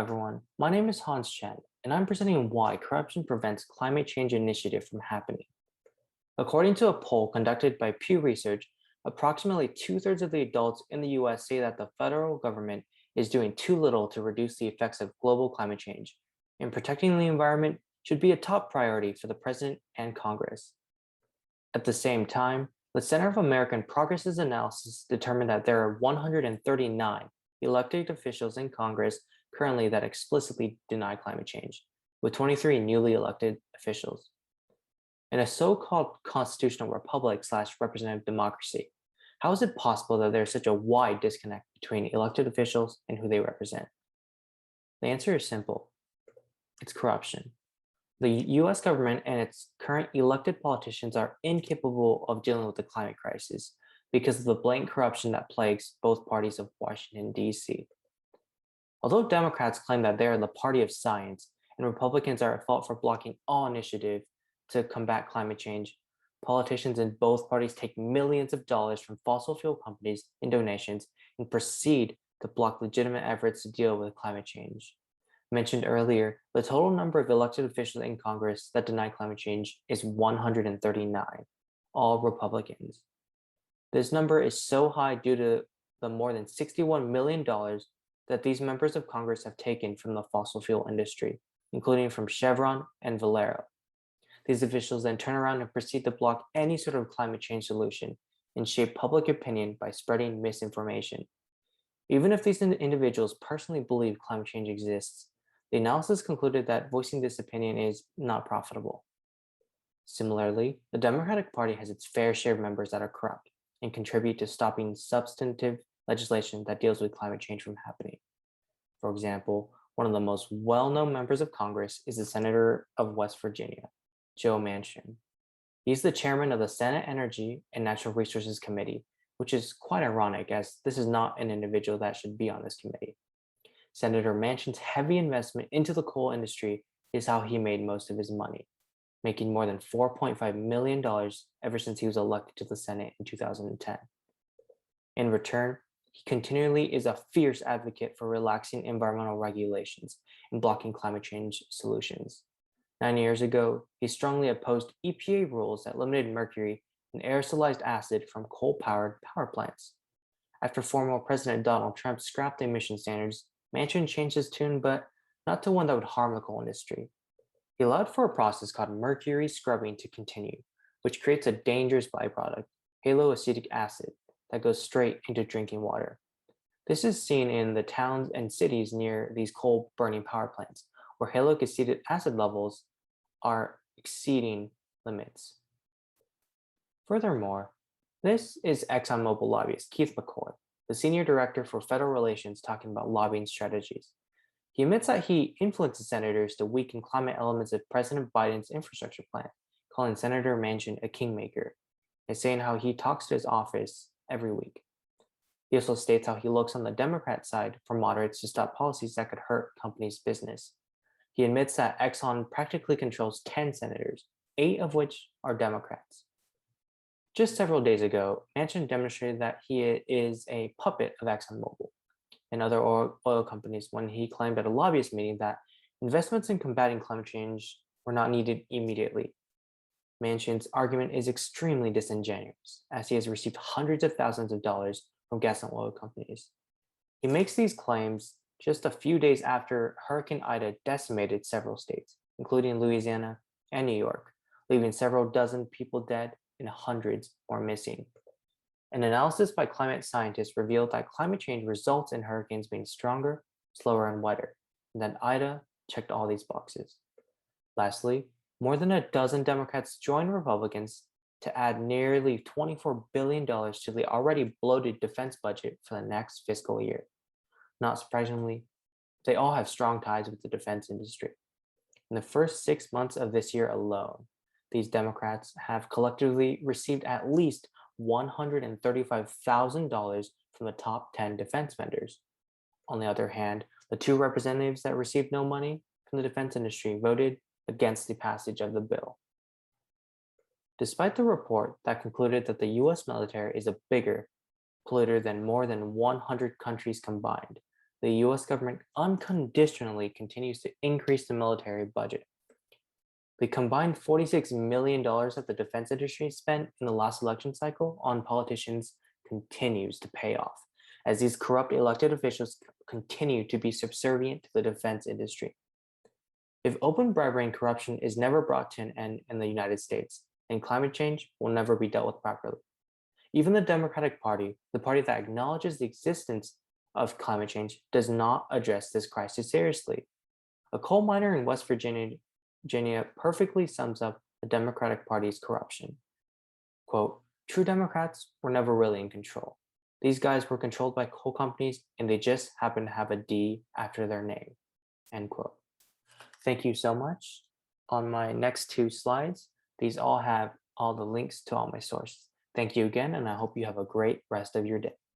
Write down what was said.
everyone. My name is Hans Chen, and I'm presenting why corruption prevents climate change initiative from happening. According to a poll conducted by Pew Research, approximately two-thirds of the adults in the US say that the federal government is doing too little to reduce the effects of global climate change, and protecting the environment should be a top priority for the president and Congress. At the same time, the Center of American Progress's analysis determined that there are 139 elected officials in Congress currently that explicitly deny climate change, with 23 newly elected officials. In a so-called constitutional republic slash representative democracy, how is it possible that there's such a wide disconnect between elected officials and who they represent? The answer is simple. It's corruption. The US government and its current elected politicians are incapable of dealing with the climate crisis because of the blatant corruption that plagues both parties of Washington, D.C. Although Democrats claim that they are the party of science and Republicans are at fault for blocking all initiative to combat climate change, politicians in both parties take millions of dollars from fossil fuel companies in donations and proceed to block legitimate efforts to deal with climate change. Mentioned earlier, the total number of elected officials in Congress that deny climate change is 139, all Republicans. This number is so high due to the more than $61 million that these members of Congress have taken from the fossil fuel industry, including from Chevron and Valero. These officials then turn around and proceed to block any sort of climate change solution and shape public opinion by spreading misinformation. Even if these individuals personally believe climate change exists, the analysis concluded that voicing this opinion is not profitable. Similarly, the Democratic Party has its fair share of members that are corrupt and contribute to stopping substantive legislation that deals with climate change from happening. For example, one of the most well-known members of Congress is the Senator of West Virginia, Joe Manchin. He's the chairman of the Senate Energy and Natural Resources Committee, which is quite ironic as this is not an individual that should be on this committee. Senator Manchin's heavy investment into the coal industry is how he made most of his money, making more than $4.5 million ever since he was elected to the Senate in 2010. In return, he continually is a fierce advocate for relaxing environmental regulations and blocking climate change solutions. 9 years ago, he strongly opposed EPA rules that limited mercury and aerosolized acid from coal-powered power plants. After former President Donald Trump scrapped the emission standards, Manchin changed his tune, but not to one that would harm the coal industry. He allowed for a process called mercury scrubbing to continue, which creates a dangerous byproduct, haloacetic acid, that goes straight into drinking water. This is seen in the towns and cities near these coal-burning power plants, where haloacetic acid levels are exceeding limits. Furthermore, this is ExxonMobil lobbyist Keith McCoy, the senior director for federal relations, talking about lobbying strategies. He admits that he influences senators to weaken climate elements of President Biden's infrastructure plan, calling Senator Manchin a kingmaker, and saying how he talks to his office every week. He also states how he looks on the Democrat side for moderates to stop policies that could hurt companies' business. He admits that Exxon practically controls 10 senators, 8 of which are Democrats. Just several days ago, Manchin demonstrated that he is a puppet of ExxonMobil and other oil companies when he claimed at a lobbyist meeting that investments in combating climate change were not needed immediately. Manchin's argument is extremely disingenuous, as he has received hundreds of thousands of dollars from gas and oil companies. He makes these claims just a few days after Hurricane Ida decimated several states, including Louisiana and New York, leaving several dozen people dead and hundreds more missing. An analysis by climate scientists revealed that climate change results in hurricanes being stronger, slower, and wetter, and that Ida checked all these boxes. Lastly, more than a dozen Democrats joined Republicans to add nearly $24 billion to the already bloated defense budget for the next fiscal year. Not surprisingly, they all have strong ties with the defense industry. In the first 6 months of this year alone, these Democrats have collectively received at least $135,000 from the top 10 defense vendors. On the other hand, the 2 representatives that received no money from the defense industry voted against the passage of the bill. Despite the report that concluded that the US military is a bigger polluter than more than 100 countries combined, the US government unconditionally continues to increase the military budget. The combined $46 million that the defense industry spent in the last election cycle on politicians continues to pay off, as these corrupt elected officials continue to be subservient to the defense industry. If open bribery and corruption is never brought to an end in the United States, then climate change will never be dealt with properly. Even the Democratic Party, the party that acknowledges the existence of climate change, does not address this crisis seriously. A coal miner in West Virginia perfectly sums up the Democratic Party's corruption. Quote, true Democrats were never really in control. These guys were controlled by coal companies and they just happen to have a D after their name, end quote. Thank you so much. On my next two slides, these all have all the links to all my sources. Thank you again, and I hope you have a great rest of your day.